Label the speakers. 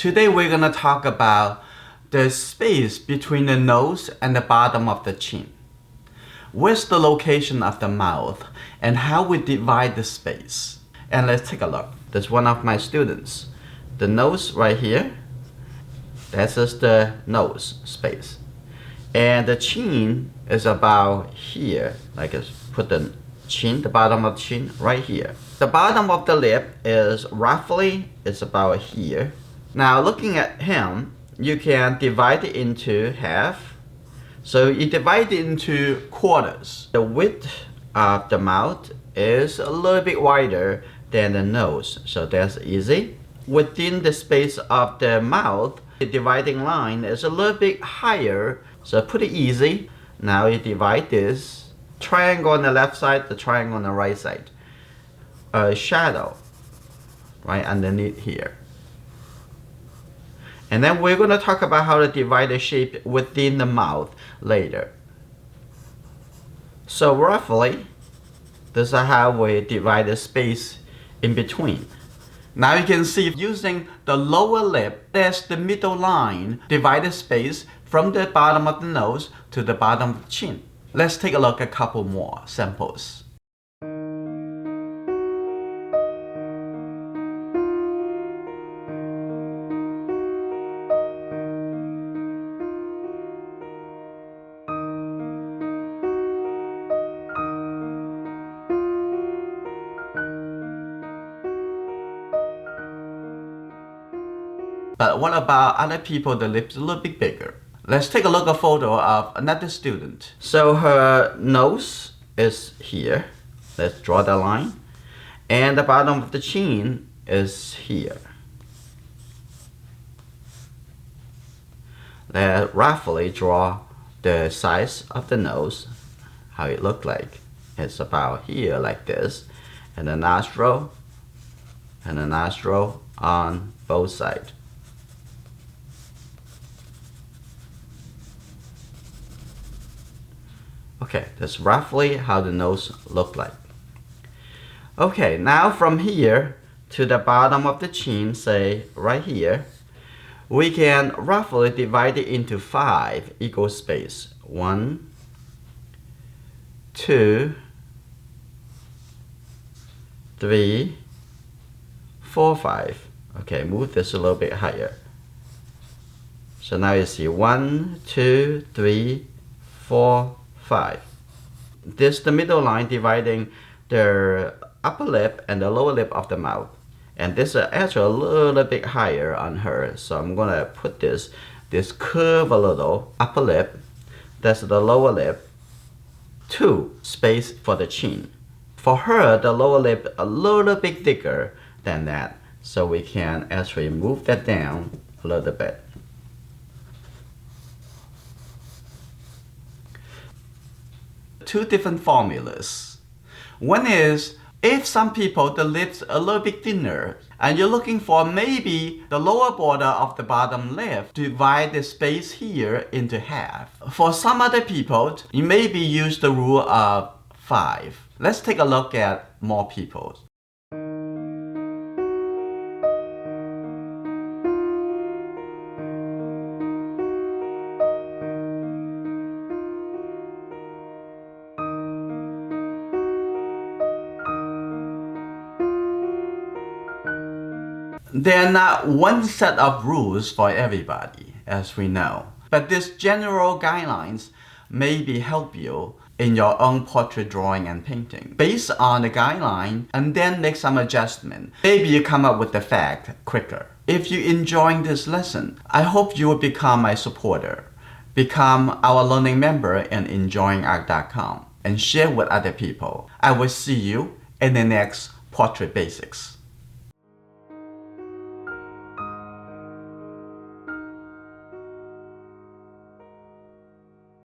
Speaker 1: Today we're going to talk about the space between the nose and the bottom of the chin. Where's the location of the mouth and how we divide the space. And let's take a look. There's one of my students. The nose right here, that's just the nose space. And the chin is about here. Like I put the chin, the bottom of the chin right here. The bottom of the lip is roughly, it's about here. Now looking at him, you can divide it into half. So you divide it into quarters. The width of the mouth is a little bit wider than the nose, so that's easy. Within the space of the mouth, the dividing line is a little bit higher, so pretty easy. Now you divide this triangle on the left side, the triangle on the right side. A shadow right underneath here. And then we're going to talk about how to divide the shape within the mouth later. So roughly, this is how we divide the space in between. Now you can see using the lower lip, there's the middle line, divide the space from the bottom of the nose to the bottom of the chin. Let's take a look at a couple more samples. But what about other people, the lips a little bit bigger? Let's take a look at a photo of another student. So her nose is here. Let's draw the line. And the bottom of the chin is here. Let's roughly draw the size of the nose, how it looks like. It's about here like this. And the nostril on both sides. Okay, that's roughly how the nose looks like. Okay, now from here to the bottom of the chin, say right here, we can roughly divide it into 5 equal space. 1, 2, 3, 4, 5. Okay, move this a little bit higher. So now you see 1, 2, 3, 4, 5. This is the middle line dividing the upper lip and the lower lip of the mouth. And this is actually a little bit higher on her. So I'm gonna put this curve a little, upper lip, that's the lower lip, 2 space for the chin. For her, the lower lip a little bit thicker than that. So we can actually move that down a little bit. Two different formulas. One is, if some people, the lips a little bit thinner, and you're looking for maybe the lower border of the bottom lip, divide the space here into half. For some other people, you maybe use the rule of 5. Let's take a look at more people. There are not one set of rules for everybody, as we know. But these general guidelines maybe help you in your own portrait drawing and painting. Based on the guideline, and then make some adjustment. Maybe you come up with the fact quicker. If you're enjoying this lesson, I hope you will become my supporter. Become our learning member in enjoyingart.com and share with other people. I will see you in the next Portrait Basics.